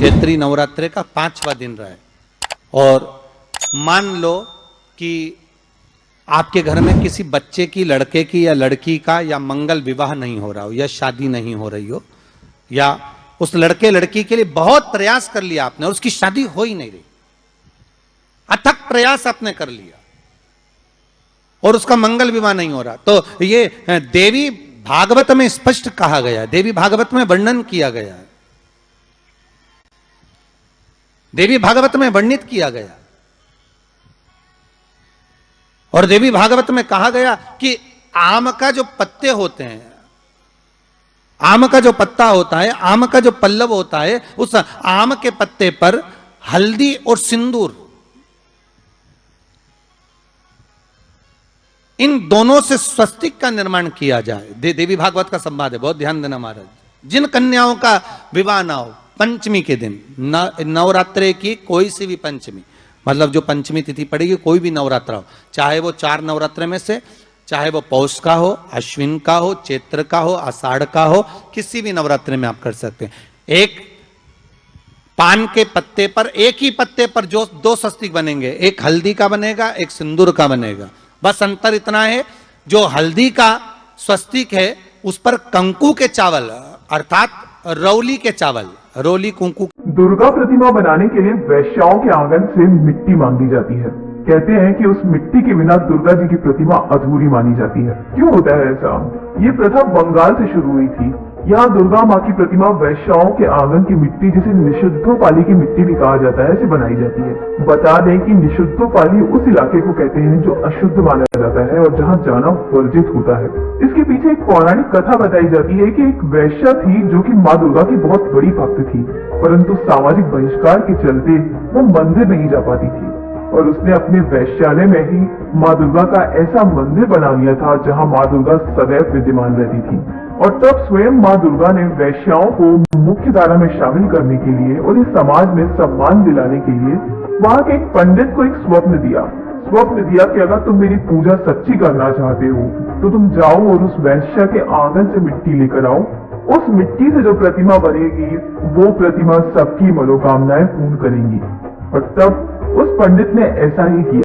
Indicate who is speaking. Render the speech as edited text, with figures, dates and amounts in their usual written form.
Speaker 1: चैत्री नवरात्रि का 5वां दिन रहा है और मान लो कि आपके घर में किसी बच्चे की, लड़के की या लड़की का या मंगल विवाह नहीं हो रहा हो या शादी नहीं हो रही हो, या उस लड़के लड़की के लिए बहुत प्रयास कर लिया आपने और उसकी शादी हो ही नहीं रही, अथक प्रयास आपने कर लिया और उसका मंगल विवाह नहीं हो रहा, तो ये देवी भागवत में स्पष्ट कहा गया, देवी भागवत में वर्णन किया गया, देवी भागवत में वर्णित किया गया। और देवी भागवत में कहा गया कि आम का जो पत्ते होते हैं, आम का जो पत्ता होता है, आम का जो पल्लव होता है, उस आम के पत्ते पर हल्दी और सिंदूर, इन दोनों से स्वस्तिक का निर्माण किया जाए। देवी भागवत का संवाद है, बहुत ध्यान देना महाराज। जिन कन्याओं का विवाह ना हो पंचमी के दिन, नवरात्रे की कोई सी भी पंचमी, मतलब जो पंचमी तिथि पड़ेगी, कोई भी नवरात्रा हो, चाहे वो 4 नवरात्रे में से, चाहे वो पौष का हो, अश्विन का हो, चैत्र का हो, आषाढ़ का हो, किसी भी नवरात्रे में आप कर सकते हैं। एक पान के पत्ते पर, एक ही पत्ते पर जो 2 स्वस्तिक बनेंगे, एक हल्दी का बनेगा, एक सिंदूर का बनेगा। बस अंतर इतना है, जो हल्दी का स्वस्तिक है उस पर कंकु के चावल अर्थात रौली के चावल, रोली कुंकू।
Speaker 2: दुर्गा प्रतिमा बनाने के लिए वैश्याओं के आंगन से मिट्टी मांगी जाती है। कहते हैं कि उस मिट्टी के बिना दुर्गा जी की प्रतिमा अधूरी मानी जाती है। क्यों होता है ऐसा? ये प्रथा बंगाल से शुरू हुई थी। यहाँ दुर्गा माँ की प्रतिमा वैश्याओं के आंगन की मिट्टी, जिसे निषुद्धोपाली की मिट्टी भी कहा जाता है, ऐसे बनाई जाती है। बता दें कि निषुद्धोपाली उस इलाके को कहते हैं जो अशुद्ध माना जाता है और जहाँ जाना वर्जित होता है। इसके पीछे एक पौराणिक कथा बताई जाती है कि एक वैश्या थी जो कि माँ दुर्गा की बहुत बड़ी भक्त थी, परंतु सामाजिक बहिष्कार के चलते वो मंदिर नहीं जा पाती थी और उसने अपने वैश्यालय में ही माँ दुर्गा का ऐसा मंदिर बना लिया था जहाँ माँ दुर्गा सदैव विद्यमान रहती थी। और तब स्वयं माँ दुर्गा ने वैश्याओं को मुख्य धारा में शामिल करने के लिए और इस समाज में सम्मान दिलाने के लिए वहाँ के एक पंडित को एक स्वप्न दिया कि अगर तुम मेरी पूजा सच्ची करना चाहते हो तो तुम जाओ और उस वैश्या के आंगन से मिट्टी लेकर आओ। उस मिट्टी से जो प्रतिमा बनेगी वो प्रतिमा सबकी मनोकामनाएं पूर्ण करेंगी। और तब उस पंडित ने ऐसा ही किया।